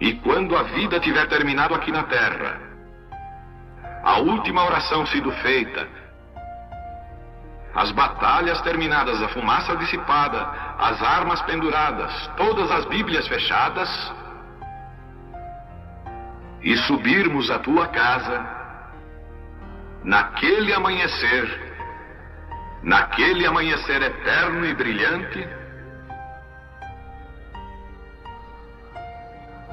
E quando a vida tiver terminado aqui na terra, a última oração sido feita, as batalhas terminadas, a fumaça dissipada, as armas penduradas, todas as Bíblias fechadas, e subirmos à tua casa, naquele amanhecer eterno e brilhante,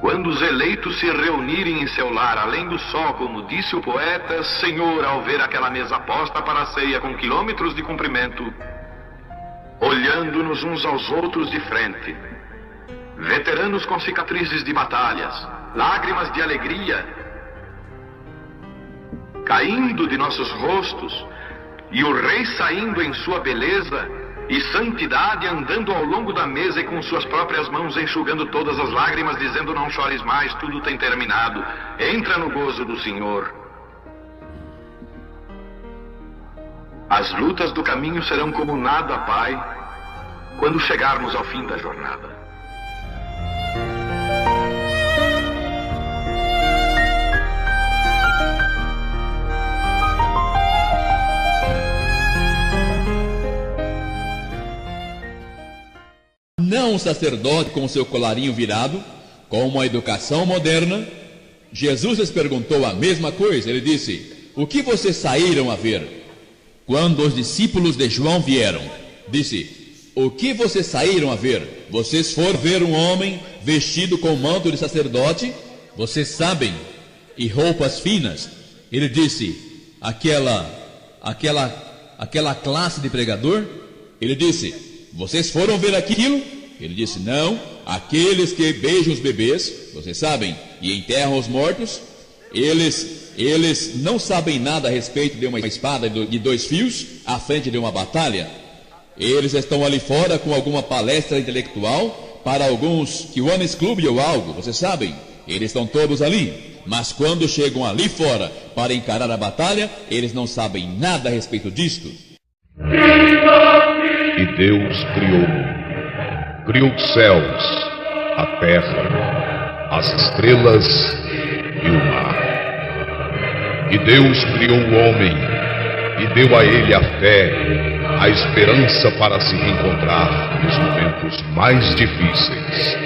quando os eleitos se reunirem em seu lar, além do sol, como disse o poeta, Senhor, ao ver aquela mesa posta para a ceia com quilômetros de comprimento, olhando-nos uns aos outros de frente, veteranos com cicatrizes de batalhas, lágrimas de alegria caindo de nossos rostos, e o rei saindo em sua beleza e santidade, andando ao longo da mesa e com suas próprias mãos enxugando todas as lágrimas, dizendo: não chores mais, tudo tem terminado, entra no gozo do Senhor. As lutas do caminho serão como nada, Pai, quando chegarmos ao fim da jornada. Não um sacerdote com seu colarinho virado, com uma educação moderna. Jesus lhes perguntou a mesma coisa. Ele disse: o que vocês saíram a ver? Quando os discípulos de João vieram, disse: o que vocês saíram a ver? Vocês foram ver um homem vestido com manto de sacerdote? Vocês sabem, e roupas finas. Ele disse: aquela classe de pregador? Ele disse: vocês foram ver aquilo? Ele disse: não, aqueles que beijam os bebês, vocês sabem, e enterram os mortos, eles não sabem nada a respeito de uma espada de 2 fios à frente de uma batalha. Eles estão ali fora com alguma palestra intelectual para alguns Kiwanis Club ou algo, vocês sabem, eles estão todos ali. Mas quando chegam ali fora para encarar a batalha, eles não sabem nada a respeito disto. E Deus criou os céus, a terra, as estrelas e o mar. E Deus criou o homem e deu a ele a fé, a esperança para se reencontrar nos momentos mais difíceis.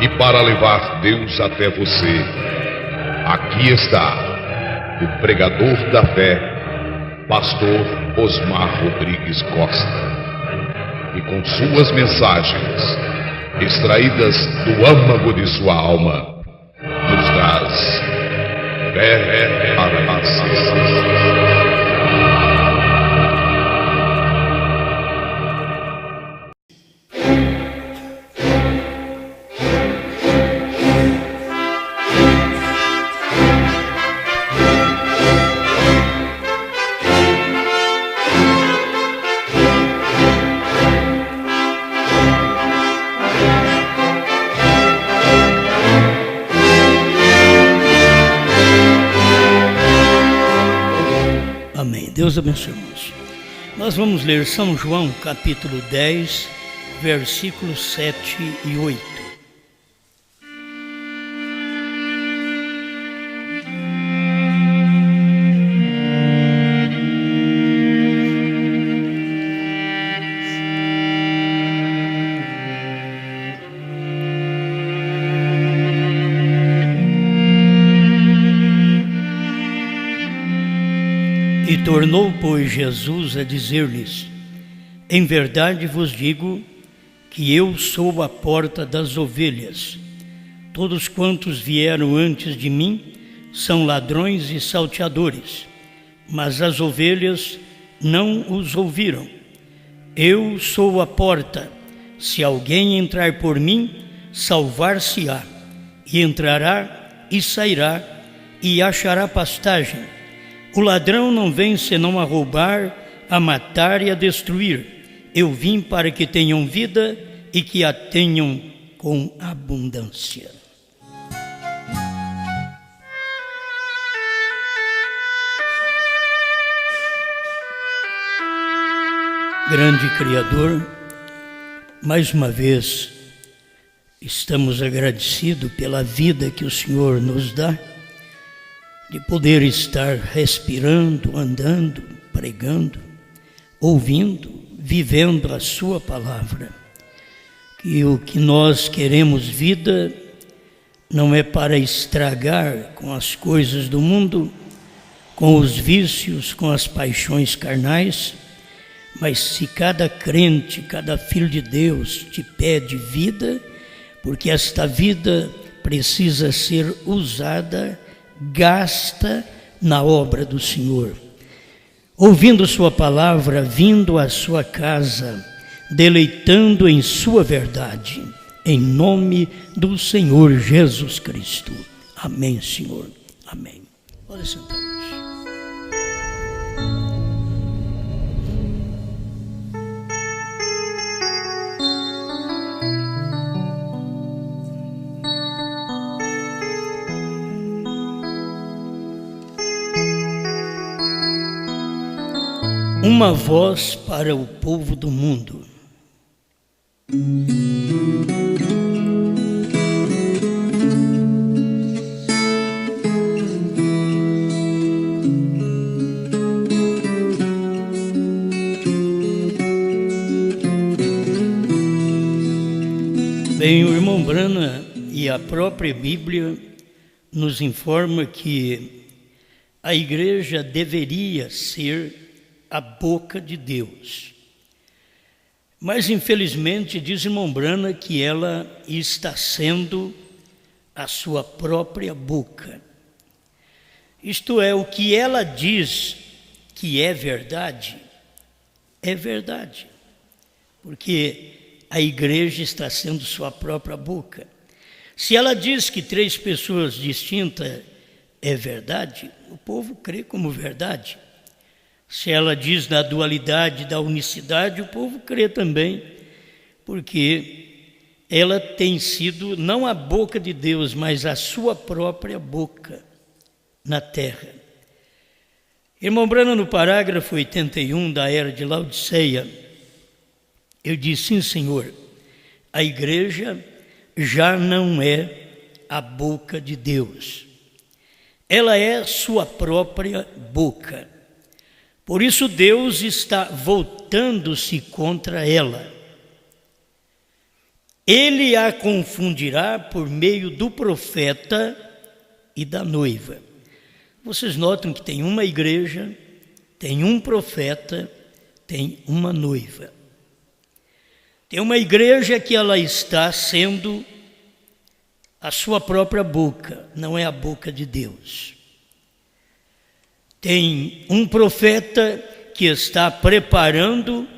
E para levar Deus até você, aqui está o pregador da fé, Pastor Osmar Rodrigues Costa, e com suas mensagens, extraídas do âmago de sua alma, nos traz fé para nascer. Deus abençoe, irmãos. Nós vamos ler São João, capítulo 10, versículos 7 e 8. E tornou, pois, Jesus a dizer-lhes: em verdade vos digo que eu sou a porta das ovelhas. Todos quantos vieram antes de mim são ladrões e salteadores, mas as ovelhas não os ouviram. Eu sou a porta. Se alguém entrar por mim, salvar-se-á, e entrará e sairá, e achará pastagem. O ladrão não vem senão a roubar, a matar e a destruir. Eu vim para que tenham vida e que a tenham com abundância. Grande Criador, mais uma vez Estamos agradecidos pela vida que o Senhor nos dá, de poder estar respirando, andando, pregando, ouvindo, vivendo a sua palavra. Que o que nós queremos vida não é para estragar com as coisas do mundo, com os vícios, com as paixões carnais, mas se cada crente, cada filho de Deus te pede vida, porque esta vida precisa ser usada, gasta na obra do Senhor. Ouvindo sua palavra, vindo à sua casa, deleitando em sua verdade, em nome do Senhor Jesus Cristo. Amém, Senhor. Amém. Pode sentar. Uma voz para o povo do mundo. Bem, o irmão Brana e a própria Bíblia nos informa que a igreja deveria ser a boca de Deus. Mas, infelizmente, diz irmão Brana que ela está sendo a sua própria boca. Isto é, o que ela diz que é verdade, porque a igreja está sendo sua própria boca. Se ela diz que 3 pessoas distintas é verdade, o povo crê como verdade. Se ela diz da dualidade, da unicidade, o povo crê também, porque ela tem sido não a boca de Deus, mas a sua própria boca na terra. Irmão Brana, no parágrafo 81 da Era de Laodiceia, eu disse: sim, Senhor, a igreja já não é a boca de Deus, ela é sua própria boca. Por isso Deus está voltando-se contra ela. Ele a confundirá por meio do profeta e da noiva. Vocês notam que tem uma igreja, tem um profeta, tem uma noiva. Tem uma igreja que ela está sendo a sua própria boca, não é a boca de Deus. Tem um profeta que está preparando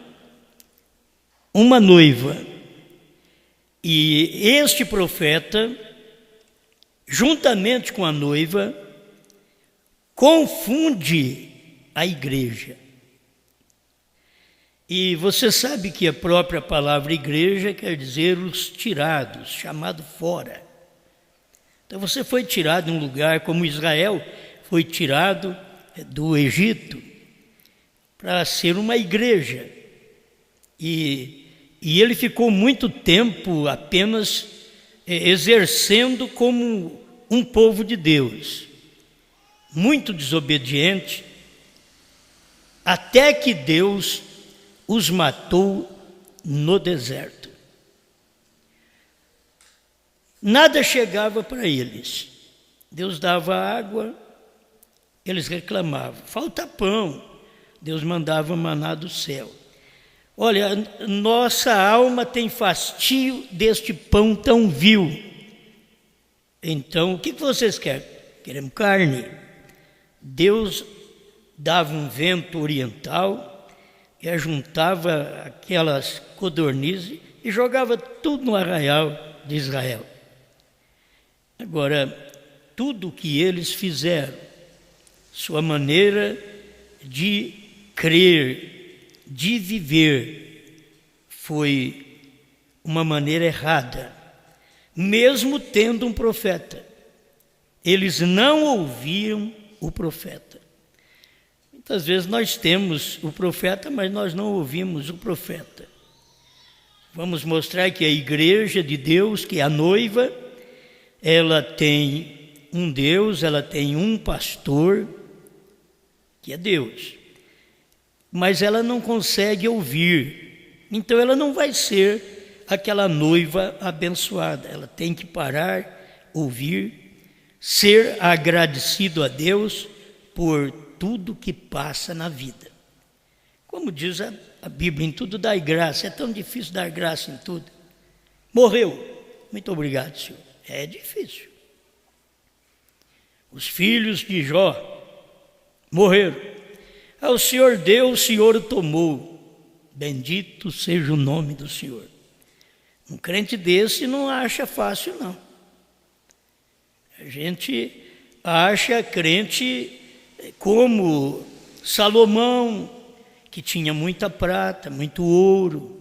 uma noiva. E este profeta, juntamente com a noiva, confunde a igreja. E você sabe que a própria palavra igreja quer dizer os tirados, chamado fora. Então você foi tirado de um lugar como Israel foi tirado do Egito para ser uma igreja. E ele ficou muito tempo apenas exercendo como um povo de Deus, muito desobediente, até que Deus os matou no deserto. Nada chegava para eles. Deus dava água, eles reclamavam. Falta pão. Deus mandava maná do céu. Olha, nossa alma tem fastio deste pão tão vil. Então, o que vocês querem? Queremos carne. Deus dava um vento oriental e ajuntava aquelas codornizes e jogava tudo no arraial de Israel. Agora, tudo o que eles fizeram, sua maneira de crer, de viver, foi uma maneira errada, mesmo tendo um profeta. Eles não ouviam o profeta. Muitas vezes nós temos o profeta, mas nós não ouvimos o profeta. Vamos mostrar que a igreja de Deus, que é a noiva, ela tem um Deus, ela tem um pastor, que é Deus. Mas ela não consegue ouvir. Então ela não vai ser aquela noiva abençoada. Ela tem que parar, ouvir, ser agradecido a Deus por tudo que passa na vida. Como diz a Bíblia, em tudo dai graça. É tão difícil dar graça em tudo. Morreu. Muito obrigado, Senhor. É difícil. Os filhos de Jó morreram. O Senhor deu, o Senhor o tomou. Bendito seja o nome do Senhor. Um crente desse não acha fácil, não. A gente acha crente como Salomão, que tinha muita prata, muito ouro.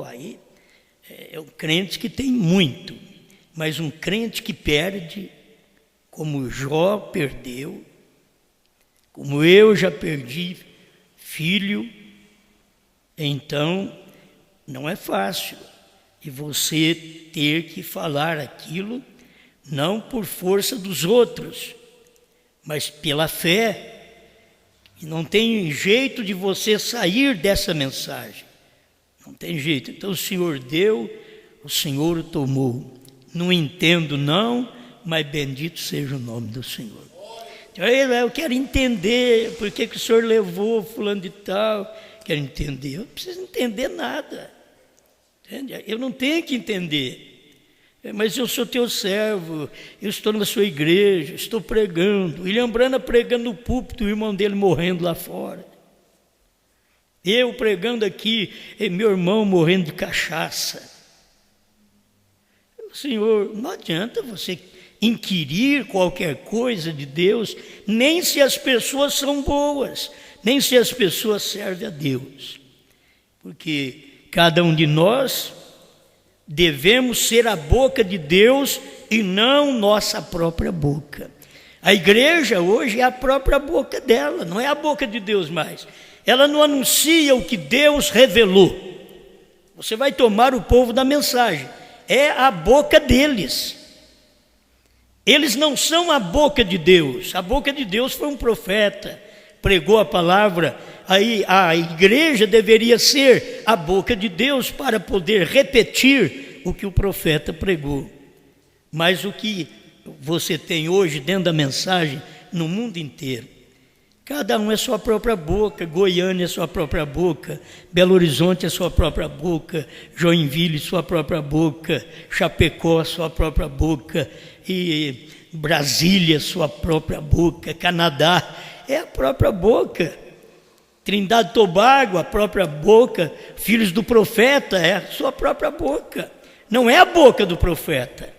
Aí é um crente que tem muito. Mas um crente que perde, como Jó perdeu, como eu já perdi filho, então não é fácil. E você ter que falar aquilo, não por força dos outros, mas pela fé. E não tem jeito de você sair dessa mensagem. Não tem jeito. Então o Senhor deu, o Senhor o tomou. Não entendo não, mas bendito seja o nome do Senhor. Então, eu quero entender por que o Senhor levou fulano de tal. Quero entender. Eu não preciso entender nada. Entende? Eu não tenho que entender. Mas eu sou teu servo, eu estou na sua igreja, estou pregando. William Branham pregando no púlpito, o irmão dele morrendo lá fora. Eu pregando aqui, e meu irmão morrendo de cachaça. Senhor, não adianta você inquirir qualquer coisa de Deus, nem se as pessoas são boas, nem se as pessoas servem a Deus. Porque cada um de nós devemos ser a boca de Deus e não nossa própria boca. A igreja hoje é a própria boca dela, não é a boca de Deus mais. Ela não anuncia o que Deus revelou. Você vai tomar o povo da mensagem. É a boca deles. Eles não são a boca de Deus. A boca de Deus foi um profeta, pregou a palavra. Aí a igreja deveria ser a boca de Deus para poder repetir o que o profeta pregou. Mas o que você tem hoje dentro da mensagem no mundo inteiro, cada um é sua própria boca. Goiânia é sua própria boca, Belo Horizonte é sua própria boca, Joinville sua própria boca, Chapecó sua própria boca, e Brasília sua própria boca, Canadá é a própria boca, Trindade e Tobago a própria boca, Filhos do Profeta é a sua própria boca, não é a boca do profeta.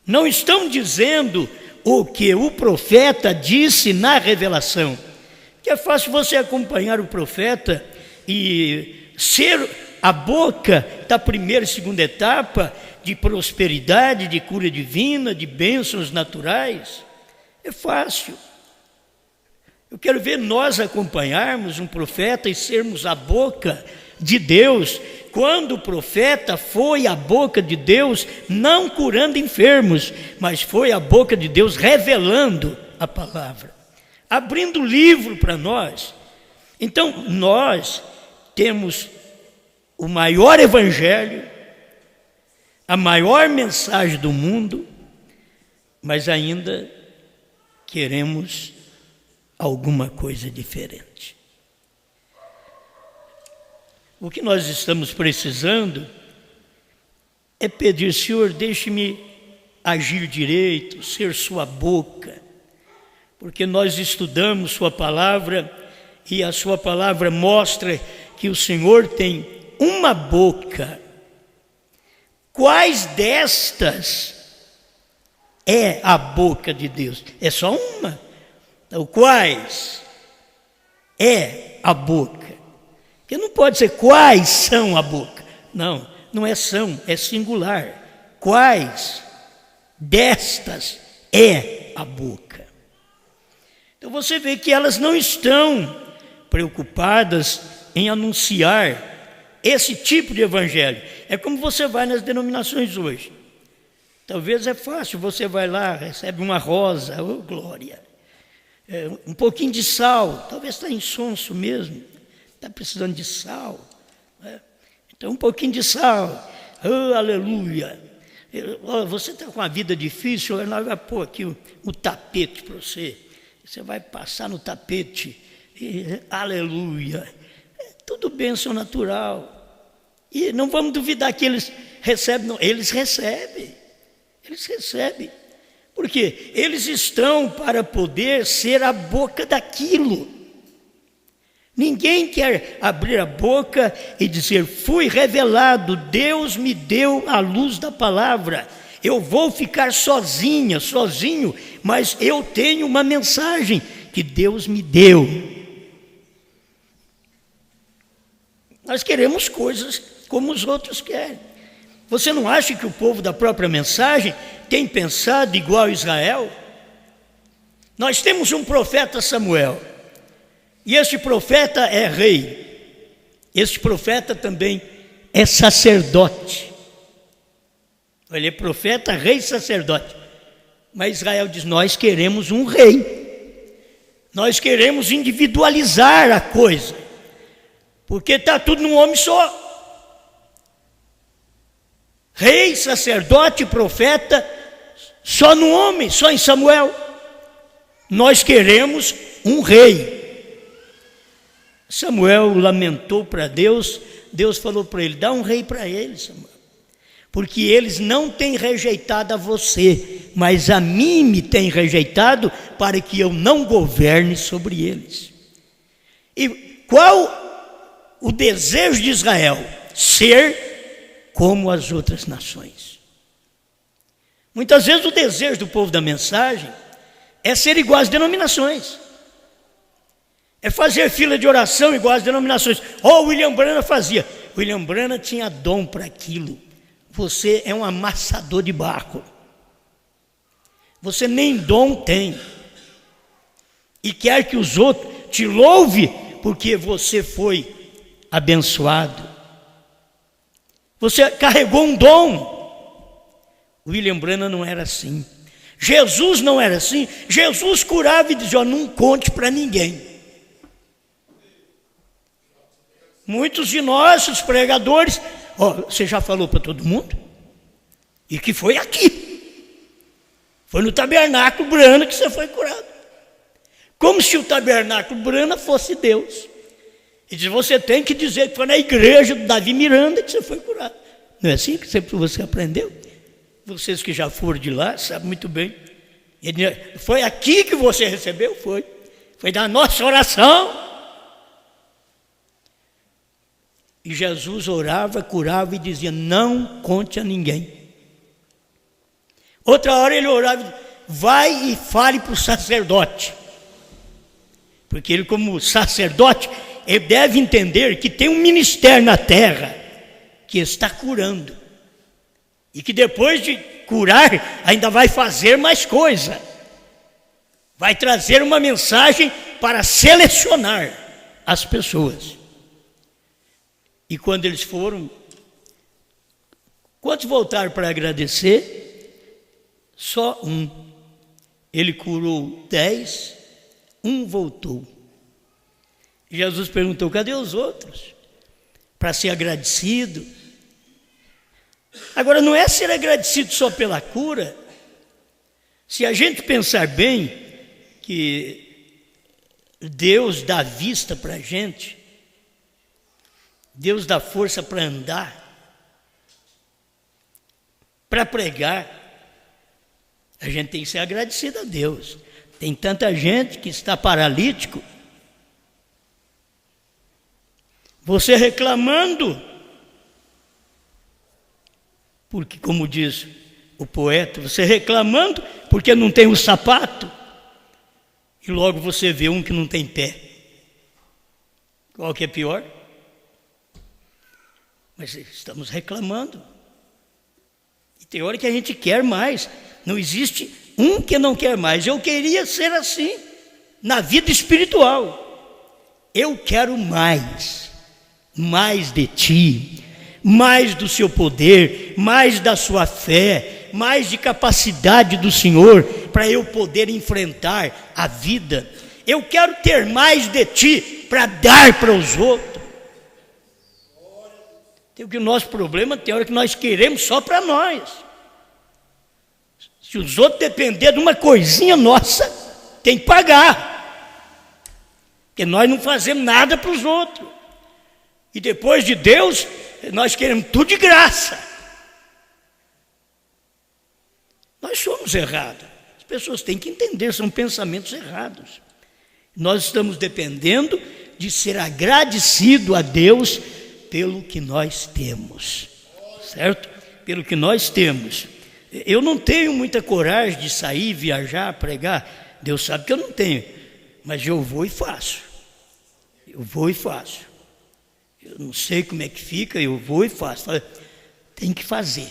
Não estão dizendo o que o profeta disse na revelação, que é fácil você acompanhar o profeta e ser a boca da primeira e segunda etapa de prosperidade, de cura divina, de bênçãos naturais. É fácil. Eu quero ver nós acompanharmos um profeta e sermos a boca de Deus, quando o profeta foi a boca de Deus, não curando enfermos, mas foi a boca de Deus revelando a palavra, abrindo o livro para nós. Então nós temos o maior evangelho, a maior mensagem do mundo, mas ainda queremos alguma coisa diferente. O que nós estamos precisando é pedir: Senhor, deixe-me agir direito, ser sua boca, porque nós estudamos sua palavra e a sua palavra mostra que o Senhor tem uma boca. Quais destas é a boca de Deus? É só uma. Então, quais é a boca? Porque não pode ser quais são a boca. Não, não é são, é singular. Quais destas é a boca? Então você vê que elas não estão preocupadas em anunciar esse tipo de evangelho. É como você vai nas denominações hoje. Talvez é fácil, você vai lá, recebe uma rosa, oh glória, um pouquinho de sal, talvez está insonso mesmo, está precisando de sal, né? Então um pouquinho de sal, oh aleluia. Você está com uma vida difícil, nós vamos pôr aqui o tapete para você. Você vai passar no tapete, aleluia. Tudo bênção natural. E não vamos duvidar que eles recebem, não. Eles recebem. Porque eles estão para poder ser a boca daquilo. Ninguém quer abrir a boca e dizer, fui revelado, Deus me deu a luz da palavra. Eu vou ficar sozinho, mas eu tenho uma mensagem que Deus me deu. Nós queremos coisas como os outros querem. Você não acha que o povo da própria mensagem tem pensado igual a Israel? Nós temos um profeta Samuel, e este profeta é rei. Este profeta também é sacerdote. Ele é profeta, rei e sacerdote. Mas Israel diz, nós queremos um rei. Nós queremos individualizar a coisa. Porque está tudo num homem só. Rei, sacerdote, profeta, só num homem, só em Samuel. Nós queremos um rei. Samuel lamentou para Deus, Deus falou para ele, dá um rei para eles, Samuel. Porque eles não têm rejeitado a você, mas a mim me têm rejeitado para que eu não governe sobre eles. E qual o desejo de Israel? Ser como as outras nações. Muitas vezes o desejo do povo da mensagem é ser igual às denominações. É fazer fila de oração igual às denominações. William Branham fazia. William Branham tinha dom para aquilo. Você é um amassador de barro. Você nem dom tem. E quer que os outros te louvem porque você foi abençoado. Você carregou um dom. William Branham não era assim. Jesus não era assim. Jesus curava e dizia, não conte para ninguém. Muitos de nossos pregadores, você já falou para todo mundo? E que foi aqui. Foi no tabernáculo Branham que você foi curado. Como se o tabernáculo Branham fosse Deus. E diz, você tem que dizer que foi na igreja do Davi Miranda que você foi curado. Não é assim que você aprendeu? Vocês que já foram de lá sabem muito bem. Foi aqui que você recebeu? Foi. Foi da nossa oração. E Jesus orava, curava e dizia, não conte a ninguém. Outra hora ele orava e dizia, vai e fale para o sacerdote. Porque ele, como sacerdote, ele deve entender que tem um ministério na terra que está curando. E que depois de curar, ainda vai fazer mais coisa. Vai trazer uma mensagem para selecionar as pessoas. E quando eles foram, quantos voltaram para agradecer? Só um. Ele curou 10, um voltou. Jesus perguntou, cadê os outros? Para ser agradecido. Agora, não é ser agradecido só pela cura. Se a gente pensar bem que Deus dá vista para a gente, Deus dá força para andar, para pregar, a gente tem que ser agradecido a Deus. Tem tanta gente que está paralítico, você reclamando, porque, como diz o poeta, você reclamando porque não tem o sapato, e logo você vê um que não tem pé. Qual que é pior? Mas estamos reclamando. E tem hora que a gente quer mais. Não existe um que não quer mais. Eu queria ser assim na vida espiritual. Eu quero mais. mais de ti, mais do seu poder, mais da sua fé, mais de capacidade do Senhor para eu poder enfrentar a vida. Eu quero ter mais de ti para dar para os outros. Tem que o nosso problema tem hora que nós queremos só para nós. Se os outros depender de uma coisinha nossa, tem que pagar. Porque nós não fazemos nada para os outros. E depois de Deus, nós queremos tudo de graça. Nós somos errados. As pessoas têm que entender, são pensamentos errados. Nós estamos dependendo de ser agradecido a Deus pelo que nós temos, certo? Pelo que nós temos. Eu não tenho muita coragem de sair, viajar, pregar. Deus sabe que eu não tenho, mas eu vou e faço. Eu vou e faço. Eu não sei como é que fica, eu vou e faço. Tem que fazer.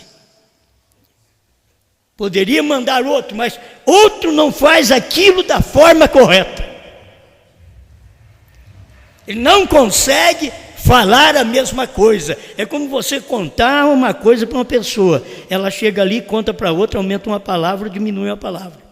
Poderia mandar outro, mas outro não faz aquilo da forma correta. Ele não consegue falar a mesma coisa. É como você contar uma coisa para uma pessoa. Ela chega ali, conta para outra, aumenta uma palavra, diminui uma palavra.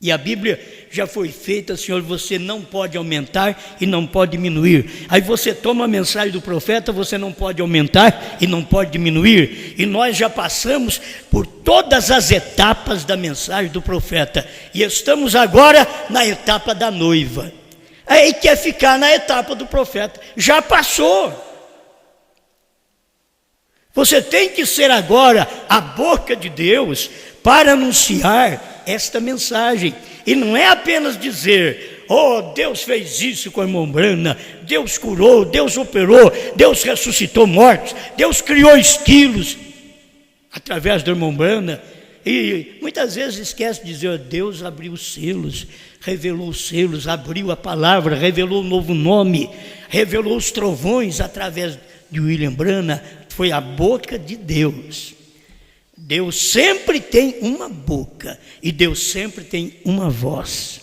E a Bíblia já foi feita, Senhor, você não pode aumentar e não pode diminuir. Aí você toma a mensagem do profeta, você não pode aumentar e não pode diminuir. E nós já passamos por todas as etapas da mensagem do profeta. E estamos agora na etapa da noiva. Aí quer ficar na etapa do profeta. Já passou. Você tem que ser agora a boca de Deus para anunciar esta mensagem. E não é apenas dizer: oh, Deus fez isso com a irmã Brana, Deus curou, Deus operou, Deus ressuscitou mortos, Deus criou esquilos através da irmã Brana. E muitas vezes esquece de dizer: Deus abriu os selos, revelou os selos, abriu a palavra, revelou um novo nome, revelou os trovões através de William Brana. Foi a boca de Deus. Deus sempre tem uma boca e Deus sempre tem uma voz.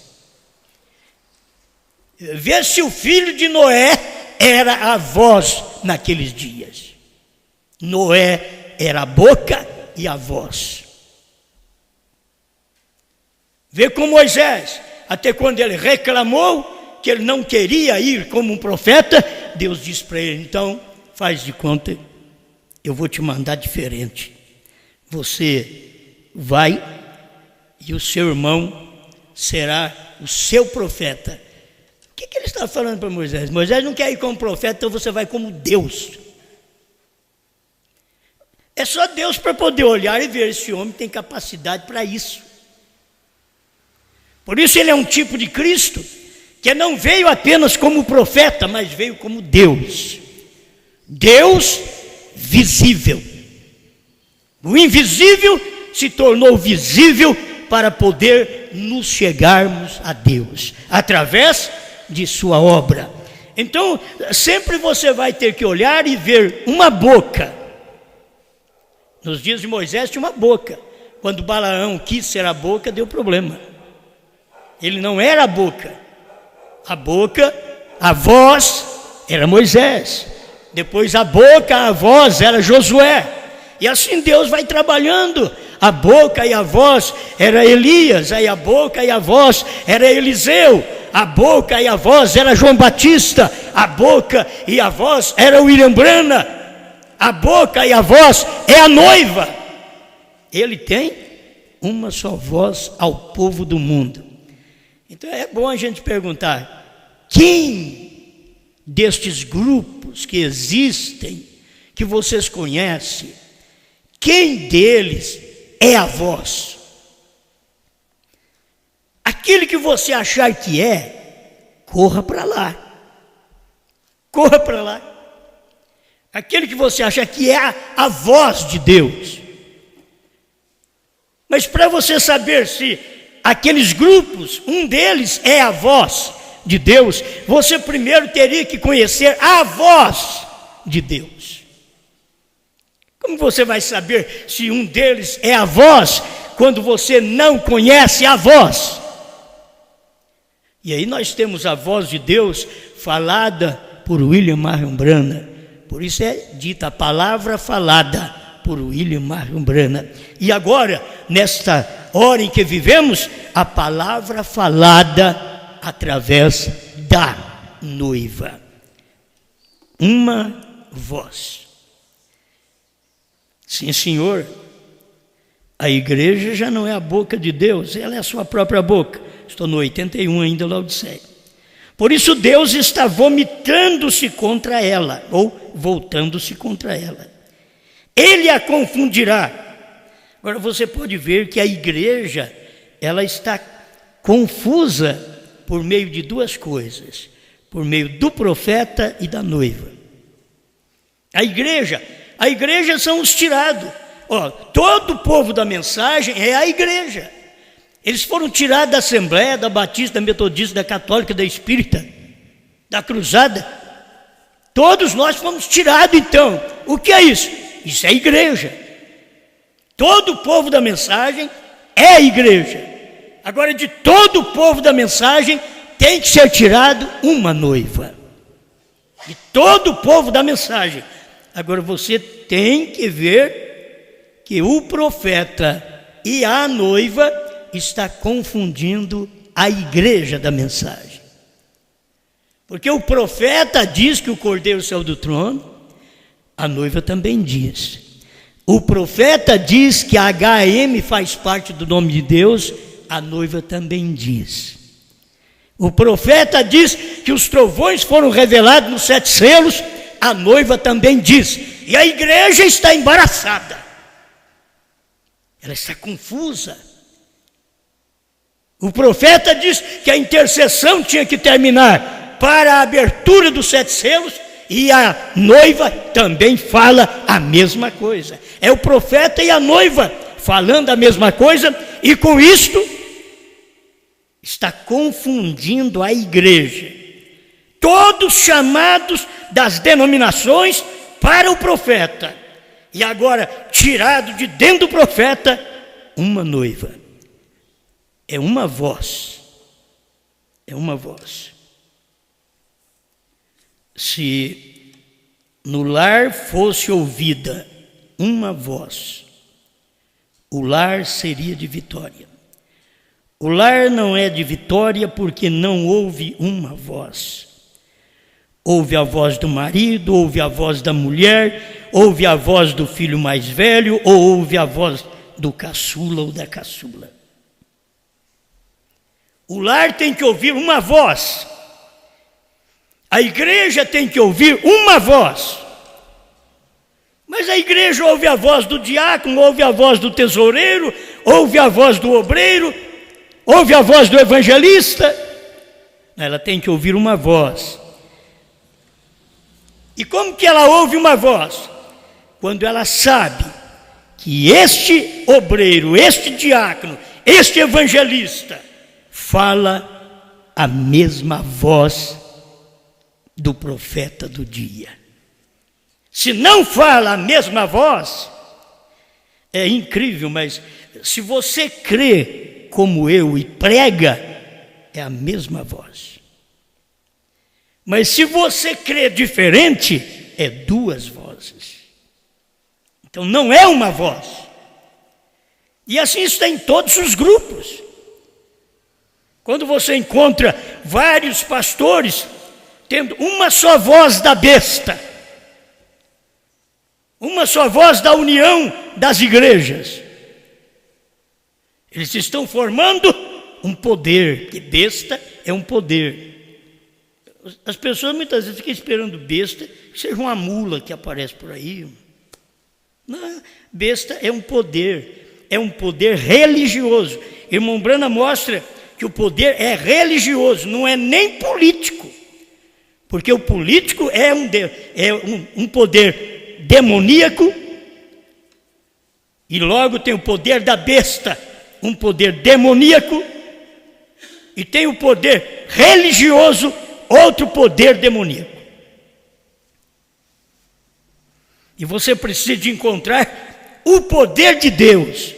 Vê se o filho de Noé era a voz naqueles dias. Noé era a boca e a voz. Vê com Moisés, até quando ele reclamou que ele não queria ir como um profeta, Deus disse para ele: então faz de conta, eu vou te mandar diferente. Você vai e o seu irmão será o seu profeta. O que ele está falando para Moisés? Moisés não quer ir como profeta, então você vai como Deus. É só Deus para poder olhar e ver: esse homem tem capacidade para isso. Por isso ele é um tipo de Cristo que não veio apenas como profeta, mas veio como Deus. Deus visível. O invisível se tornou visível para poder nos chegarmos a Deus, através de sua obra. Então, sempre você vai ter que olhar e ver uma boca. Nos dias de Moisés tinha uma boca. Quando Balaão quis ser a boca, deu problema. Ele não era a boca. A boca, a voz era Moisés. Depois a boca, a voz era Josué. E assim Deus vai trabalhando. A boca e a voz era Elias, aí a boca e a voz era Eliseu, a boca e a voz era João Batista, a boca e a voz era William Brana, a boca e a voz é a noiva. Ele tem uma só voz ao povo do mundo. Então é bom a gente perguntar: quem destes grupos que existem, que vocês conhecem, quem deles é a voz? Aquele que você achar que é, corra para lá. Corra para lá. Aquele que você achar que é a voz de Deus. Mas para você saber se aqueles grupos, um deles é a voz de Deus, você primeiro teria que conhecer a voz de Deus. Como você vai saber se um deles é a voz, quando você não conhece a voz? E aí nós temos a voz de Deus falada por William Marion Branham. Por isso é dita a palavra falada por William Marion Branham. E agora, nesta hora em que vivemos, a palavra falada através da noiva. Uma voz. Sim, Senhor, a igreja já não é a boca de Deus, ela é a sua própria boca. Estou no 81 ainda, Laodiceia. Por isso Deus está vomitando-se contra ela, ou voltando-se contra ela. Ele a confundirá. Agora você pode ver que a igreja, ela está confusa por meio de duas coisas. Por meio do profeta e da noiva. A igreja são os tirados. Todo o povo da mensagem é a igreja. Eles foram tirados da Assembleia, da Batista, da Metodista, da Católica, da Espírita, da Cruzada. Todos nós fomos tirados, então. O que é isso? Isso é a igreja. Todo o povo da mensagem é a igreja. Agora, de todo o povo da mensagem, tem que ser tirado uma noiva. De todo o povo da mensagem. Agora, você tem que ver que o profeta e a noiva está confundindo a igreja da mensagem. Porque o profeta diz que o cordeiro saiu do trono, a noiva também diz. O profeta diz que a HM faz parte do nome de Deus, a noiva também diz. O profeta diz que os trovões foram revelados nos 7 selos, a noiva também diz. E a igreja está embaraçada. Ela está confusa. O profeta diz que a intercessão tinha que terminar para a abertura dos 7 selos, e a noiva também fala a mesma coisa. É o profeta e a noiva falando a mesma coisa, e com isto está confundindo a igreja. Todos chamados das denominações para o profeta, e agora tirado de dentro do profeta uma noiva. É uma voz. É uma voz. Se no lar fosse ouvida uma voz, o lar seria de vitória. O lar não é de vitória porque não houve uma voz. Ouve a voz do marido, ouve a voz da mulher, ouve a voz do filho mais velho, ou ouve a voz do caçula ou da caçula. O lar tem que ouvir uma voz. A igreja tem que ouvir uma voz. Mas a igreja ouve a voz do diácono, ouve a voz do tesoureiro, ouve a voz do obreiro, ouve a voz do evangelista. Ela tem que ouvir uma voz. E como que ela ouve uma voz? Quando ela sabe que este obreiro, este diácono, este evangelista fala a mesma voz do profeta do dia. Se não fala a mesma voz, é incrível, mas se você crê como eu e prega, é a mesma voz. Mas se você crê diferente, é duas vozes. Então não é uma voz. E assim está em todos os grupos. Quando você encontra vários pastores tendo uma só voz da besta, uma só voz da união das igrejas, eles estão formando um poder, porque besta é um poder. As pessoas muitas vezes ficam esperando besta que seja uma mula que aparece por aí. Não, besta é um poder religioso. Irmão Branham mostra que o poder é religioso, não é nem político. Porque o político é um poder demoníaco, e logo tem o poder da besta, um poder demoníaco, e tem o poder religioso, outro poder demoníaco. E você precisa de encontrar o poder de Deus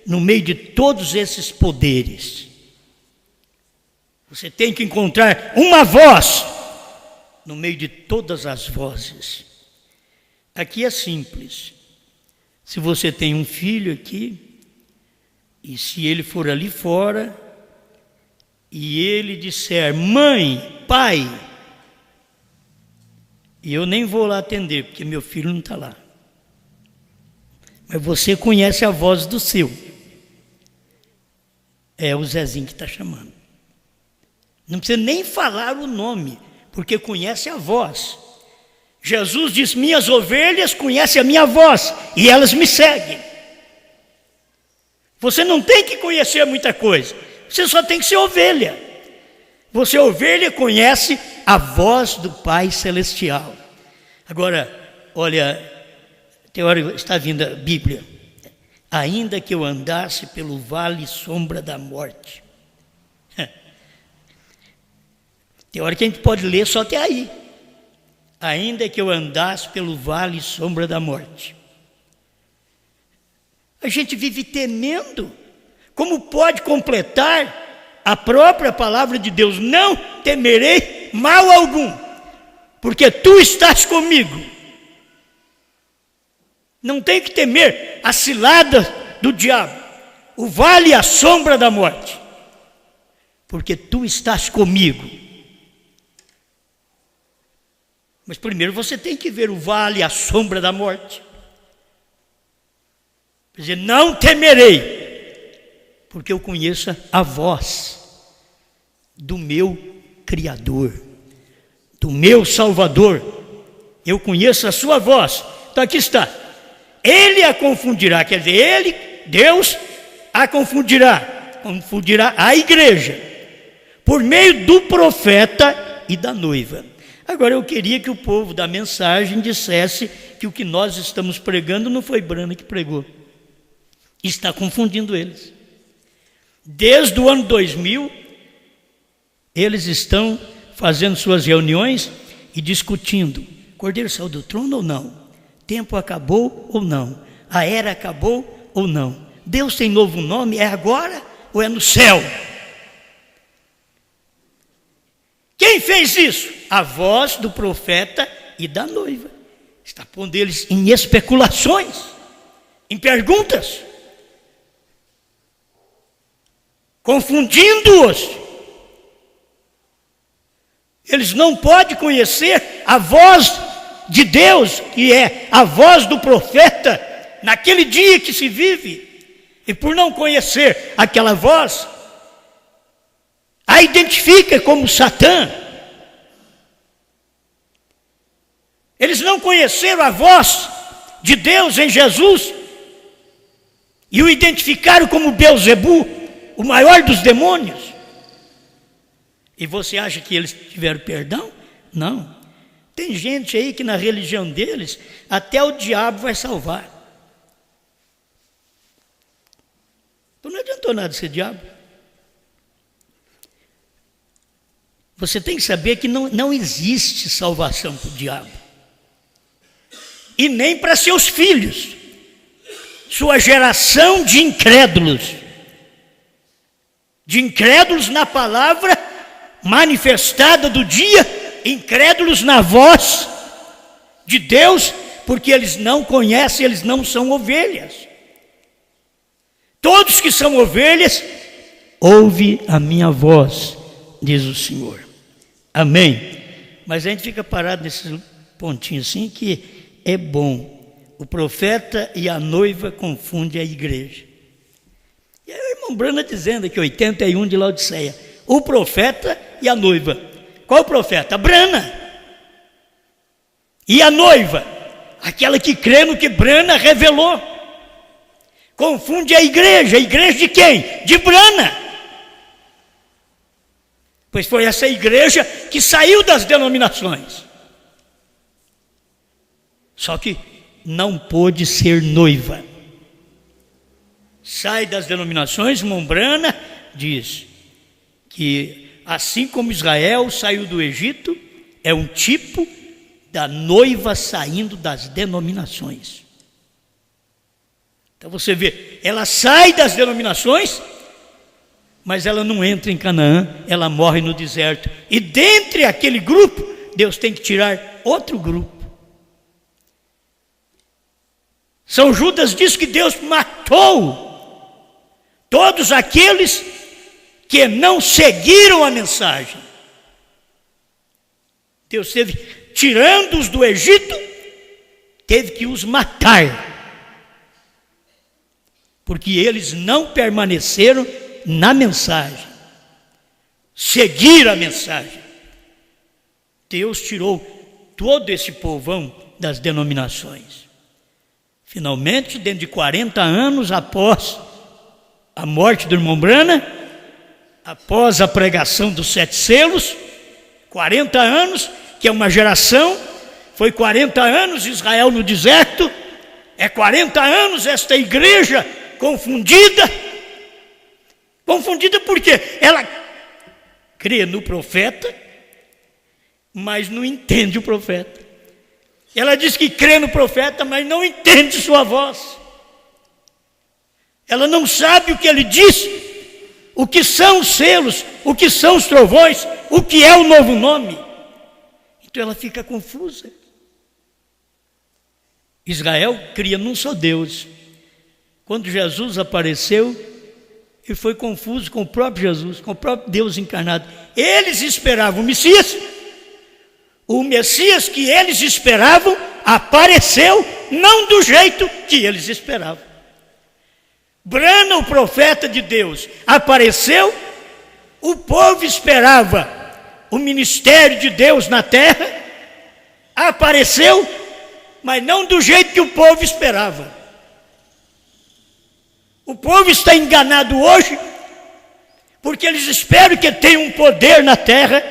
no meio de todos esses poderes. Você tem que encontrar uma voz no meio de todas as vozes. Aqui é simples. Se você tem um filho aqui, e se ele for ali fora, e ele disser, mãe, pai, e eu nem vou lá atender, porque meu filho não está lá. Mas você conhece a voz do seu. É o Zezinho que está chamando. Não precisa nem falar o nome, porque conhece a voz. Jesus diz, minhas ovelhas conhecem a minha voz, e elas me seguem. Você não tem que conhecer muita coisa, você só tem que ser ovelha. Você, ovelha, conhece a voz do Pai Celestial. Agora, olha, tem hora que está vindo a Bíblia. Ainda que eu andasse pelo vale sombra da morte. Tem hora que a gente pode ler só até aí. Ainda que eu andasse pelo vale sombra da morte. A gente vive temendo. Como pode completar a própria palavra de Deus? Não temerei mal algum, porque tu estás comigo. Não tem que temer a cilada do diabo, o vale e a sombra da morte, porque tu estás comigo. Mas primeiro você tem que ver o vale e a sombra da morte. Quer dizer, não temerei, porque eu conheço a voz do meu Criador, do meu Salvador. Eu conheço a sua voz. Então aqui está. Ele a confundirá, quer dizer, ele, Deus, a confundirá a igreja, por meio do profeta e da noiva. Agora eu queria que o povo da mensagem dissesse que o que nós estamos pregando não foi Brana que pregou. Está confundindo eles. Desde o ano 2000, eles estão fazendo suas reuniões e discutindo, Cordeiro saiu do trono ou não? Tempo acabou ou não? A era acabou ou não? Deus tem novo nome? É agora ou é no céu? Quem fez isso? A voz do profeta e da noiva. Está pondo eles em especulações, em perguntas, confundindo-os. Eles não podem conhecer a voz de Deus, que é a voz do profeta, naquele dia que se vive, e por não conhecer aquela voz, a identifica como Satã. Eles não conheceram a voz de Deus em Jesus, e o identificaram como Beelzebu, o maior dos demônios. E você acha que eles tiveram perdão? Não. Tem gente aí que na religião deles, até o diabo vai salvar. Então não adiantou nada ser diabo. Você tem que saber que não existe salvação para o diabo. E nem para seus filhos. Sua geração de incrédulos. De incrédulos na palavra manifestada do dia, incrédulos na voz de Deus, porque eles não conhecem, eles não são ovelhas. Todos que são ovelhas, ouve a minha voz, diz o Senhor. Amém. Mas a gente fica parado nesse pontinho assim, que é bom. O profeta e a noiva confundem a igreja. E aí o irmão Brana dizendo aqui, 81 de Laodiceia, o profeta e a noiva. Qual o profeta? Brana. E a noiva? Aquela que crê no que Brana revelou. Confunde a igreja de quem? De Brana. Pois foi essa igreja que saiu das denominações. Só que não pôde ser noiva. Sai das denominações, Brana diz que assim como Israel saiu do Egito, é um tipo da noiva saindo das denominações. Então você vê, ela sai das denominações, mas ela não entra em Canaã, ela morre no deserto. E dentre aquele grupo, Deus tem que tirar outro grupo. São Judas diz que Deus matou todos aqueles que não seguiram a mensagem. Deus teve, tirando-os do Egito, teve que os matar, porque eles não permaneceram na mensagem, seguiram a mensagem. Deus tirou todo esse povão das denominações. Finalmente, dentro de 40 anos após a morte do irmão Branham, após a pregação dos 7 selos, 40 anos, que é uma geração, foi 40 anos Israel no deserto, é 40 anos esta igreja confundida. Confundida porque ela crê no profeta, mas não entende o profeta. Ela diz que crê no profeta, mas não entende sua voz. Ela não sabe o que ele diz, o que são os selos, o que são os trovões, o que é o novo nome. Então ela fica confusa. Israel cria num só Deus. Quando Jesus apareceu, ele foi confuso com o próprio Jesus, com o próprio Deus encarnado. Eles esperavam o Messias. O Messias que eles esperavam apareceu não do jeito que eles esperavam. Branham, o profeta de Deus, apareceu. O povo esperava o ministério de Deus na terra. Apareceu, mas não do jeito que o povo esperava. O povo está enganado hoje, porque eles esperam que tenha um poder na terra,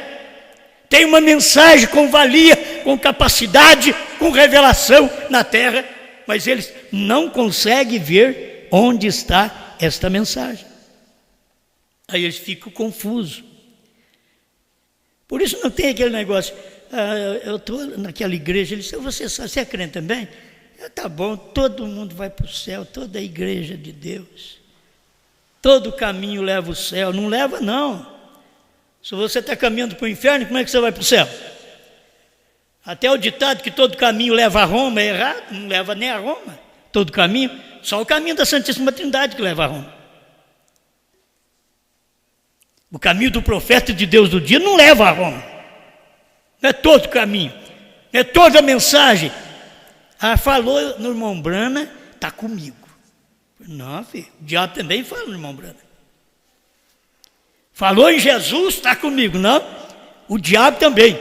tem uma mensagem com valia, com capacidade, com revelação na terra, mas eles não conseguem ver onde está esta mensagem. Aí eles ficam confusos. Por isso não tem aquele negócio, eu estou naquela igreja, ele disse, você é crente também? Tá bom, todo mundo vai para o céu, toda a igreja de Deus. Todo caminho leva ao céu. Não leva, não. Se você está caminhando para o inferno, como é que você vai para o céu? Até o ditado que todo caminho leva a Roma é errado, não leva nem a Roma. Todo caminho, só o caminho da Santíssima Trindade que leva a Roma. O caminho do profeta de Deus do dia não leva a Roma. Não é todo caminho, não é toda a mensagem. Falou no irmão Branham, está comigo. Não, filho, o diabo também fala no irmão Branham. Falou em Jesus, está comigo. Não, o diabo também.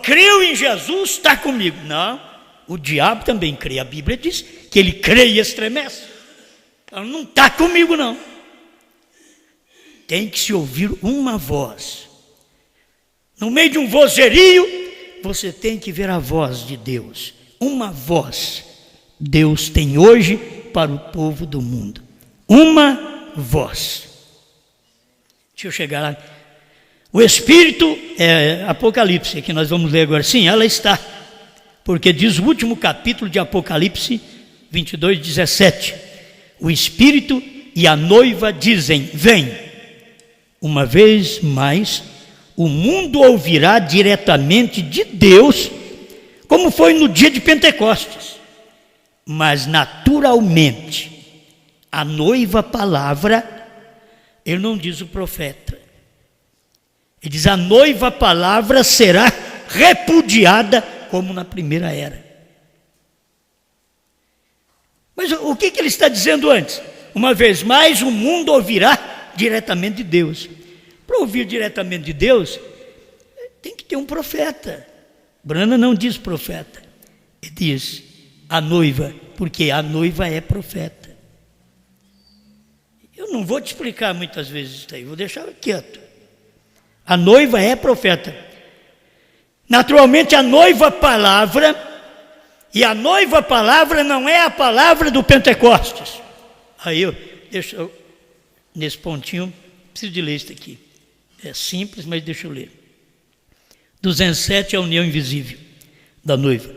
Creu em Jesus, está comigo. Não, o diabo também crê. A Bíblia diz que ele crê e estremece. Então não está comigo, não. Tem que se ouvir uma voz. No meio de um vozerio, você tem que ver a voz de Deus. Uma voz Deus tem hoje para o povo do mundo. Uma voz. Deixa eu chegar lá. O Espírito, Apocalipse, que nós vamos ler agora. Sim, ela está. Porque diz o último capítulo de Apocalipse 22, 17. O Espírito e a noiva dizem, vem. Uma vez mais, o mundo ouvirá diretamente de Deus, como foi no dia de Pentecostes. Mas naturalmente, a noiva palavra, ele não diz o profeta. Ele diz, a noiva palavra será repudiada como na primeira era. Mas o que ele está dizendo antes? Uma vez mais, o mundo ouvirá diretamente de Deus. Para ouvir diretamente de Deus, tem que ter um profeta. Branham não diz profeta, ele diz a noiva, porque a noiva é profeta. Eu não vou te explicar muitas vezes isso aí, vou deixar quieto. A noiva é profeta. Naturalmente a noiva palavra, e a noiva palavra não é a palavra do Pentecostes. Aí nesse pontinho, preciso de ler isso aqui. É simples, mas deixa eu ler. 207 é a união invisível da noiva.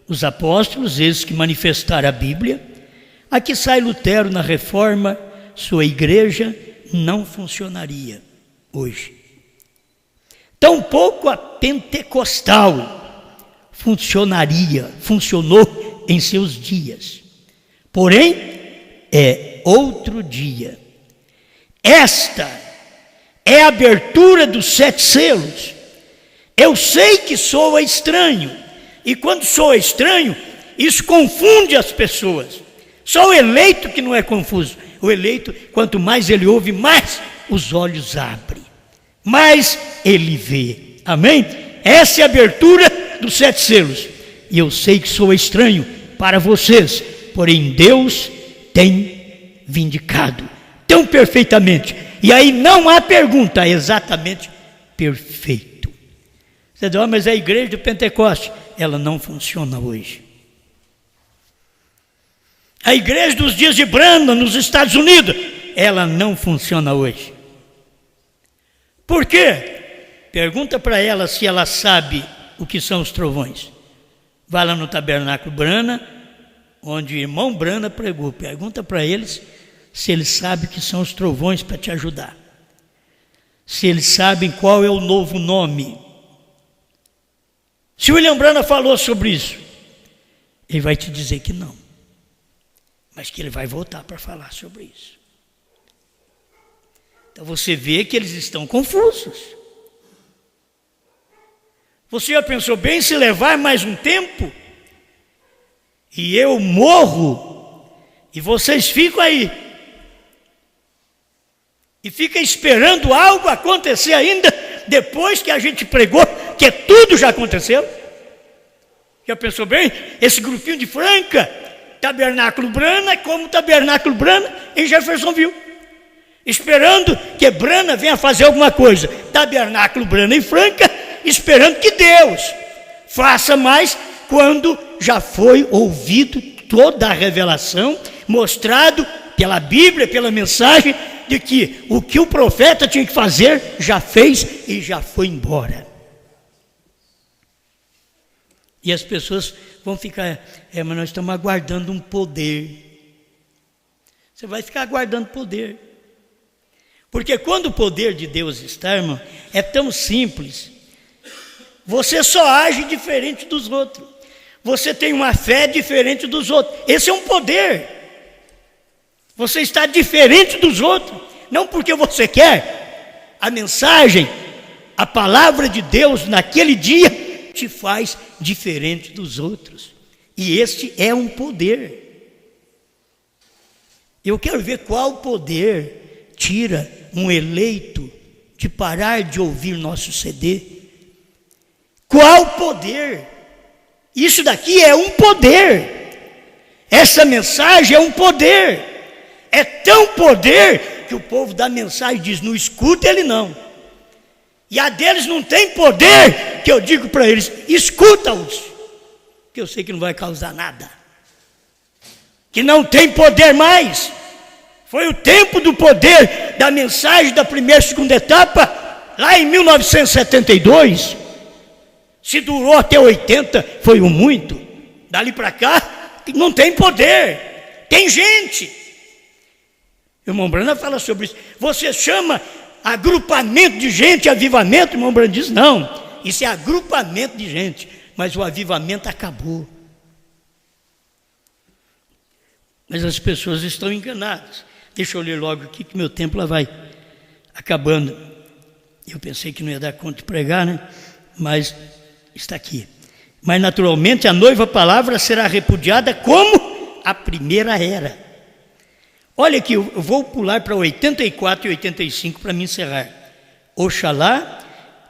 Os apóstolos, esses que manifestaram a Bíblia. Aqui sai Lutero na Reforma, sua igreja não funcionaria hoje. Tampouco a pentecostal funcionou em seus dias. Porém, é outro dia. Esta é a abertura dos 7 selos. Eu sei que soa estranho, e quando soa estranho, isso confunde as pessoas. Só o eleito que não é confuso. O eleito, quanto mais ele ouve, mais os olhos abrem, mais ele vê. Amém? Essa é a abertura dos 7 selos. E eu sei que soa estranho para vocês, porém Deus tem vindicado tão perfeitamente. E aí não há pergunta, é exatamente perfeito. Você diz, mas a igreja do Pentecoste, ela não funciona hoje. A igreja dos dias de Branham, nos Estados Unidos, ela não funciona hoje. Por quê? Pergunta para ela se ela sabe o que são os trovões. Vai lá no tabernáculo Branham, onde o irmão Branham pregou. Pergunta para eles se eles sabem o que são os trovões para te ajudar. Se eles sabem qual é o novo nome. Se o William Branham falou sobre isso, ele vai te dizer que não. Mas que ele vai voltar para falar sobre isso. Então você vê que eles estão confusos. Você já pensou bem se levar mais um tempo? E eu morro, e vocês ficam aí. E fica esperando algo acontecer ainda, depois que a gente pregou, que tudo já aconteceu. Já pensou bem? Esse grupinho de Franca, Tabernáculo Branham é como o Tabernáculo Branham em Jeffersonville. Esperando que Branham venha fazer alguma coisa. Tabernáculo Branham em Franca, esperando que Deus faça mais, quando já foi ouvido toda a revelação, mostrado pela Bíblia, pela mensagem, de que o que o profeta tinha que fazer, já fez e já foi embora. E as pessoas vão ficar, mas nós estamos aguardando um poder. Você vai ficar aguardando poder. Porque quando o poder de Deus está, irmão, é tão simples. Você só age diferente dos outros. Você tem uma fé diferente dos outros. Esse é um poder. Você está diferente dos outros. Não porque você quer. A mensagem, a palavra de Deus naquele dia te faz diferente dos outros. E este é um poder. Eu quero ver qual poder tira um eleito de parar de ouvir nosso CD. Qual poder? Isso daqui é um poder. Essa mensagem é um poder. É tão poder que o povo da mensagem diz, não escuta ele não. E a deles não tem poder, que eu digo para eles, escuta-os, que eu sei que não vai causar nada. Que não tem poder mais. Foi o tempo do poder da mensagem da primeira e segunda etapa, lá em 1972. Se durou até 80, foi o muito. Dali para cá, não tem poder. Tem gente. O irmão Branham fala sobre isso. Você chama agrupamento de gente, avivamento? O irmão Branham diz, não. Isso é agrupamento de gente. Mas o avivamento acabou. Mas as pessoas estão enganadas. Deixa eu ler logo aqui, que meu tempo lá vai acabando. Eu pensei que não ia dar conta de pregar, né? Mas está aqui. Mas naturalmente a noiva palavra será repudiada como a primeira era. Olha aqui, eu vou pular para 84 e 85 para me encerrar. Oxalá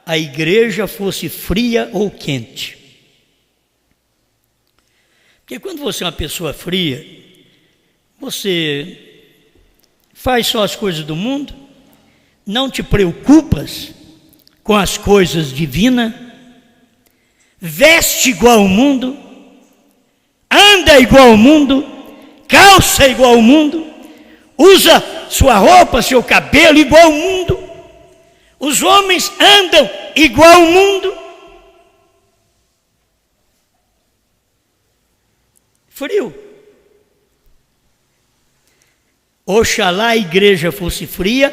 a igreja fosse fria ou quente. Porque quando você é uma pessoa fria, você faz só as coisas do mundo, não te preocupas com as coisas divinas, veste igual ao mundo, anda igual ao mundo, calça igual ao mundo, usa sua roupa, seu cabelo igual ao mundo. Os homens andam igual ao mundo. Frio. Oxalá a igreja fosse fria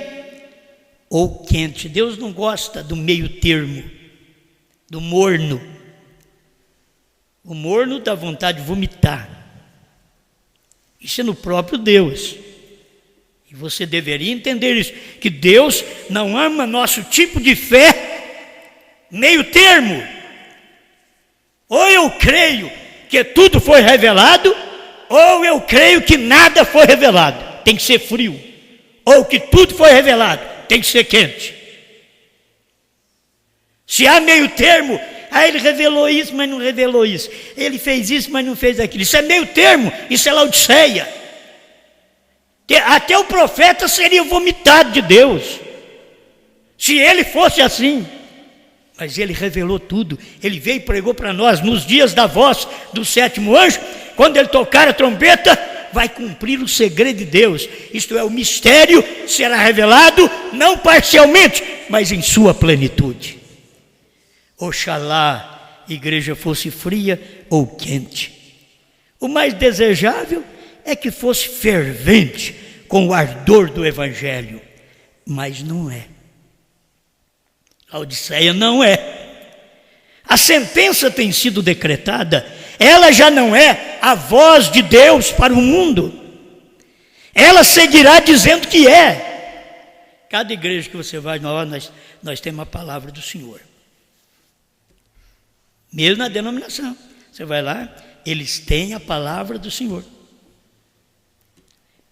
ou quente. Deus não gosta do meio termo, do morno. O morno dá vontade de vomitar. Isso é no próprio Deus. E você deveria entender isso, que Deus não ama nosso tipo de fé meio termo. Ou eu creio que tudo foi revelado, ou eu creio que nada foi revelado. Tem que ser frio. Ou que tudo foi revelado, tem que ser quente. Se há meio termo, ele revelou isso, mas não revelou isso. Ele fez isso, mas não fez aquilo. Isso é meio termo, isso é Laodiceia. Até o profeta seria vomitado de Deus, se ele fosse assim. Mas ele revelou tudo. Ele veio e pregou para nós nos dias da voz do sétimo anjo. Quando ele tocar a trombeta, vai cumprir o segredo de Deus. Isto é, o mistério será revelado não parcialmente, mas em sua plenitude. Oxalá a igreja fosse fria ou quente. O mais desejável é que fosse fervente com o ardor do evangelho, mas não é. A Laodiceia não é. A sentença tem sido decretada, ela já não é a voz de Deus para o mundo. Ela seguirá dizendo que é. Cada igreja que você vai, nós temos a palavra do Senhor. Mesmo na denominação, você vai lá, eles têm a palavra do Senhor.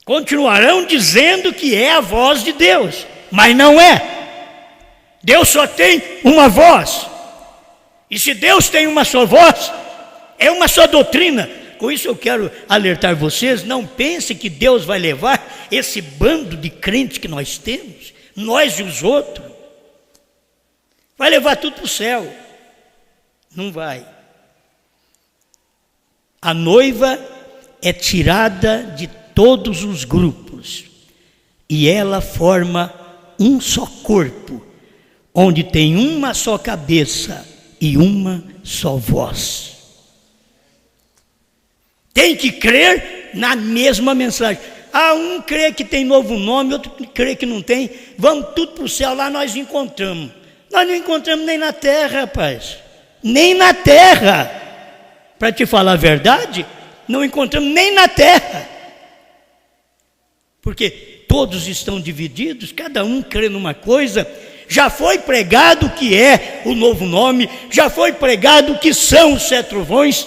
Continuarão dizendo que é a voz de Deus, mas não é. Deus só tem uma voz. E se Deus tem uma só voz, é uma só doutrina. Com isso eu quero alertar vocês, não pensem que Deus vai levar esse bando de crentes que nós temos, nós e os outros, vai levar tudo para o céu. Não vai. A noiva é tirada de todos os grupos e ela forma um só corpo, onde tem uma só cabeça e uma só voz. Tem que crer na mesma mensagem. Um crê que tem novo nome, outro crê que não tem. Vamos tudo para o céu, lá nós encontramos. Nós não encontramos nem na terra, rapaz. Nem na terra. Para te falar a verdade, não encontramos nem na terra. Porque todos estão divididos, cada um crê numa coisa. Já foi pregado o que é o novo nome, já foi pregado o que são os 7 trovões,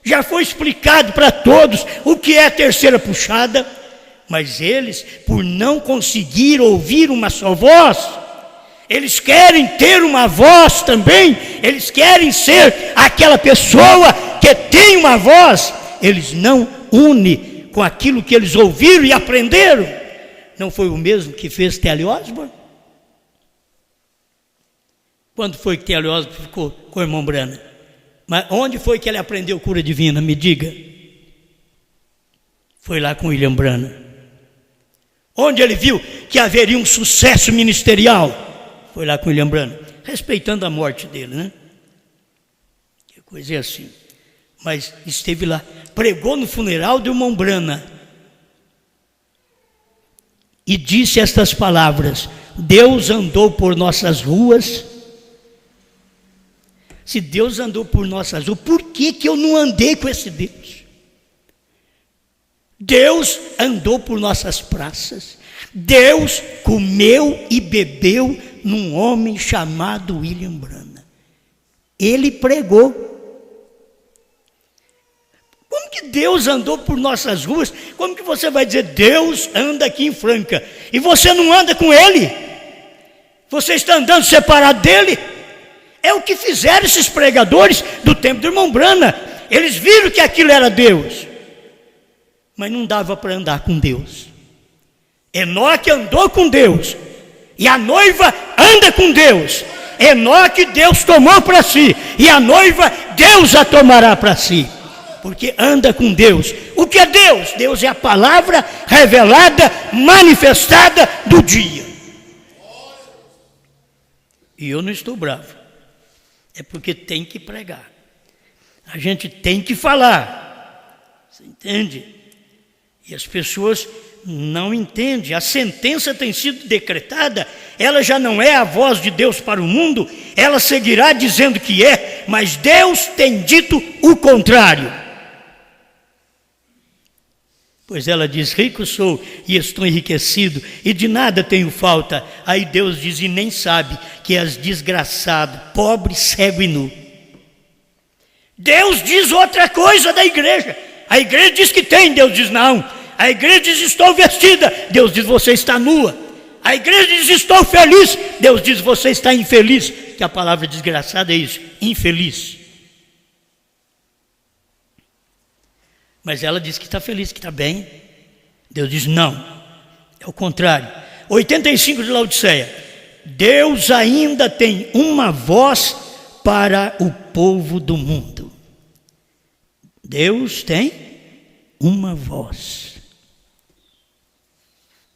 já foi explicado para todos o que é a terceira puxada, mas eles, por não conseguir ouvir uma só voz, eles querem ter uma voz também, eles querem ser aquela pessoa que tem uma voz, eles não unem com aquilo que eles ouviram e aprenderam. Não foi o mesmo que fez T.L. Osborne? Quando foi que T.L. Osborne ficou com o irmão Branham? Mas onde foi que ele aprendeu cura divina? Me diga. Foi lá com William Branham. Onde ele viu que haveria um sucesso ministerial? Foi lá com William Branham. Respeitando a morte dele, né? Que coisa é assim. Mas esteve lá, pregou no funeral do irmão Branham e disse estas palavras: Deus andou por nossas ruas. Se Deus andou por nossas ruas, por que eu não andei com esse Deus? Deus andou por nossas praças. Deus comeu e bebeu num homem chamado William Branham. Ele pregou. Como que Deus andou por nossas ruas? Como que você vai dizer Deus anda aqui em Franca e você não anda com Ele? Você está andando separado dEle? É o que fizeram esses pregadores do tempo do irmão Branham. Eles viram que aquilo era Deus, mas não dava para andar com Deus. Enoque andou com Deus e a noiva anda com Deus. Enoque Deus tomou para si e a noiva Deus a tomará para si, porque anda com Deus. O que é Deus? Deus é a palavra revelada, manifestada do dia. E eu não estou bravo. É porque tem que pregar. A gente tem que falar. Você entende? E as pessoas não entende. A sentença tem sido decretada, ela já não é a voz de Deus para o mundo, ela seguirá dizendo que é, mas Deus tem dito o contrário. Pois ela diz: rico sou e estou enriquecido, e de nada tenho falta. Aí Deus diz: e nem sabe que és desgraçado, pobre, cego e nu. Deus diz outra coisa da igreja. A igreja diz que tem, Deus diz não. A igreja diz: estou vestida, Deus diz: você está nua. A igreja diz: estou feliz, Deus diz: você está infeliz. Que a palavra desgraçada é isso, infeliz. Mas ela diz que está feliz, que está bem. Deus diz: não, é o contrário. 85 de Laodiceia: Deus ainda tem uma voz para o povo do mundo. Deus tem uma voz.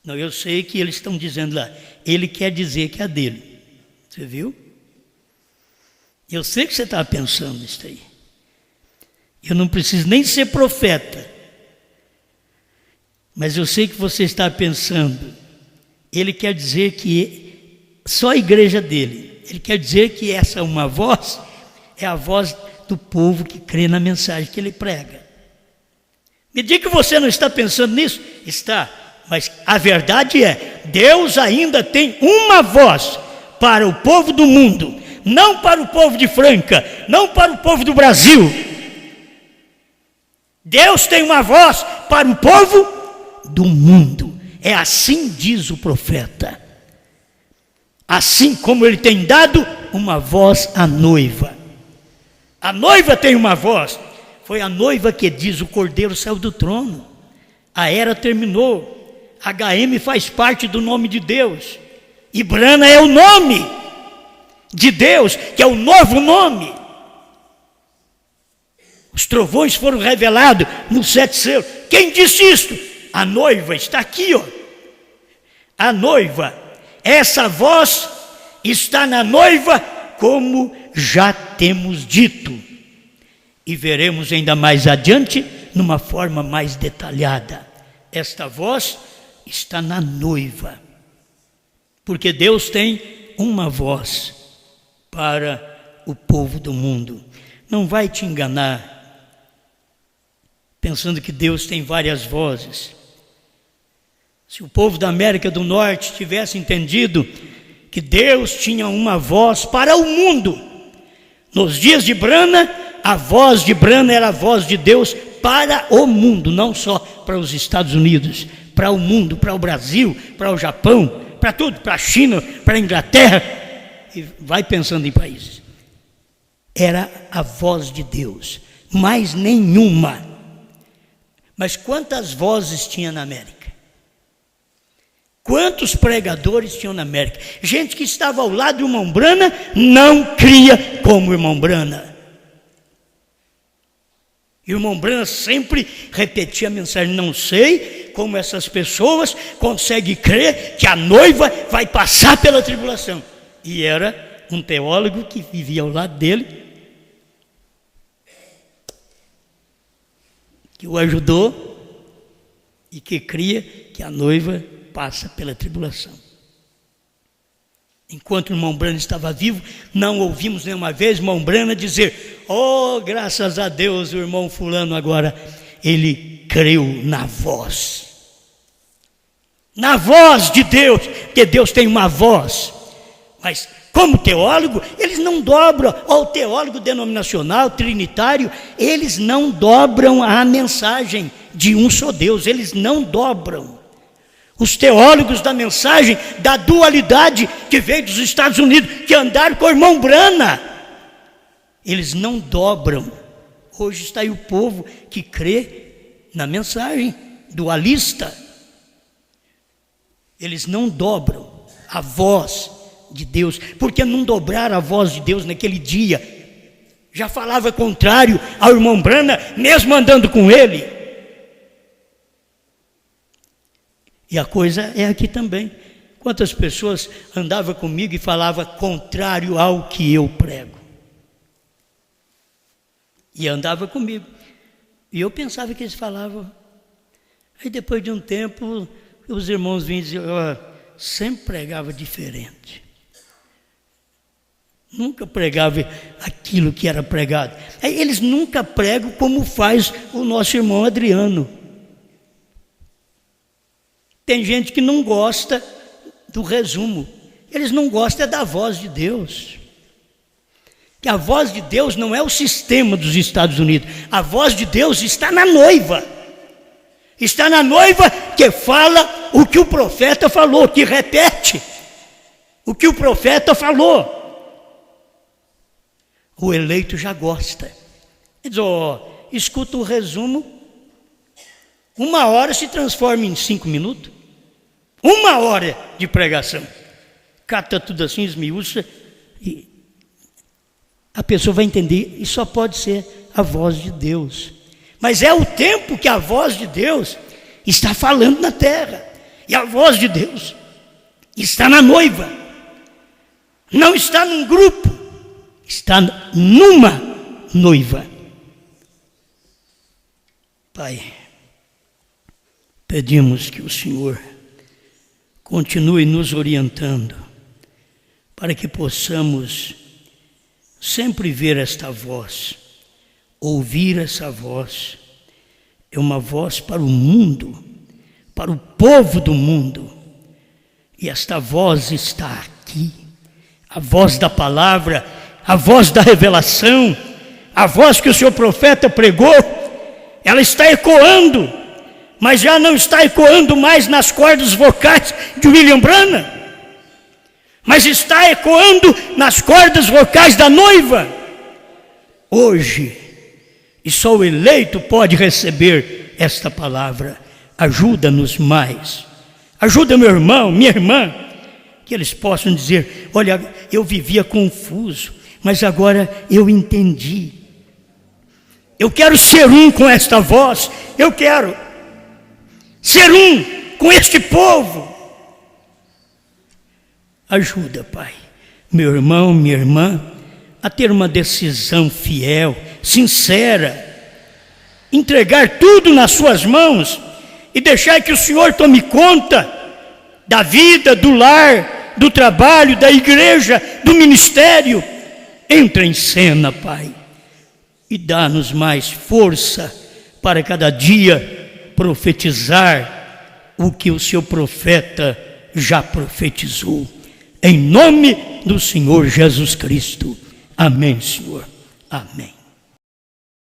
Não, eu sei que eles estão dizendo lá, ele quer dizer que é dele. Você viu? Eu sei que você estava pensando nisso aí. Eu não preciso nem ser profeta, mas eu sei que você está pensando, ele quer dizer que só a igreja dele, ele quer dizer que essa uma voz é a voz do povo que crê na mensagem que ele prega. Me diga que você não está pensando nisso? Está, mas a verdade é, Deus ainda tem uma voz para o povo do mundo, não para o povo de Franca, não para o povo do Brasil. Deus tem uma voz para o povo do mundo. É assim diz o profeta. Assim como ele tem dado uma voz à noiva. A noiva tem uma voz. Foi a noiva que diz: o cordeiro saiu do trono. A era terminou. HM faz parte do nome de Deus. Ibrana é o nome de Deus, que é o novo nome. Os trovões foram revelados nos 7 selos. Quem disse isto? A noiva está aqui, ó. A noiva. Essa voz está na noiva, como já temos dito. E veremos ainda mais adiante, numa forma mais detalhada. Esta voz está na noiva. Porque Deus tem uma voz para o povo do mundo. Não vai te enganar pensando que Deus tem várias vozes. Se o povo da América do Norte tivesse entendido que Deus tinha uma voz para o mundo, nos dias de Brana, a voz de Brana era a voz de Deus para o mundo, não só para os Estados Unidos, para o mundo, para o Brasil, para o Japão, para tudo, para a China, para a Inglaterra, e vai pensando em países. Era a voz de Deus, mais nenhuma. Mas quantas vozes tinha na América? Quantos pregadores tinham na América? Gente que estava ao lado do irmão Brana não cria como o irmão Brana. E o irmão Brana sempre repetia a mensagem: não sei como essas pessoas conseguem crer que a noiva vai passar pela tribulação. E era um teólogo que vivia ao lado dele, que o ajudou e que cria que a noiva passa pela tribulação. Enquanto o irmão Brana estava vivo, não ouvimos nenhuma vez o irmão Brana dizer: oh, graças a Deus, o irmão fulano agora, ele creu na voz. Na voz de Deus, porque Deus tem uma voz. Mas como teólogo, eles não dobram, ou teólogo denominacional, trinitário, eles não dobram a mensagem de um só Deus, eles não dobram. Os teólogos da mensagem da dualidade que veio dos Estados Unidos, que andaram com o irmão Brana, eles não dobram. Hoje está aí o povo que crê na mensagem dualista. Eles não dobram a voz de Deus, porque não dobraram a voz de Deus naquele dia. Já falava contrário ao irmão Brana, mesmo andando com ele. E a coisa é aqui também. Quantas pessoas andavam comigo e falavam contrário ao que eu prego? E andava comigo. E eu pensava que eles falavam Aí depois de um tempo, os irmãos vinham dizer, sempre pregava diferente. Nunca pregava aquilo que era pregado. Aí eles nunca pregam como faz o nosso irmão Adriano. Tem gente que não gosta do resumo. Eles não gostam da voz de Deus. Que a voz de Deus não é o sistema dos Estados Unidos. A voz de Deus está na noiva. Está na noiva que fala o que o profeta falou, que repete o que o profeta falou. O eleito já gosta. Ele diz, escuta o resumo, 1 hora se transforma em 5 minutos. 1 hora de pregação. Cata tudo assim, esmiuça, e a pessoa vai entender, e só pode ser a voz de Deus. Mas é o tempo que a voz de Deus está falando na terra. E a voz de Deus está na noiva. Não está num grupo, está numa noiva. Pai, pedimos que o Senhor continue nos orientando para que possamos sempre ver esta voz, ouvir essa voz. É uma voz para o mundo, para o povo do mundo. E esta voz está aqui, a voz da palavra, a voz da revelação, a voz que o seu profeta pregou, ela está ecoando, mas já não está ecoando mais nas cordas vocais de William Branham, mas está ecoando nas cordas vocais da noiva. Hoje, e só o eleito pode receber esta palavra. Ajuda-nos mais. Ajuda meu irmão, minha irmã, que eles possam dizer, olha, eu vivia confuso, mas agora eu entendi. Eu quero ser um com esta voz, eu quero ser um com este povo. Ajuda, Pai, meu irmão, minha irmã, a ter uma decisão fiel, sincera, entregar tudo nas suas mãos e deixar que o Senhor tome conta da vida, do lar, do trabalho, da igreja, do ministério. Entra em cena, Pai, e dá-nos mais força para cada dia profetizar o que o seu profeta já profetizou. Em nome do Senhor Jesus Cristo. Amém, Senhor. Amém.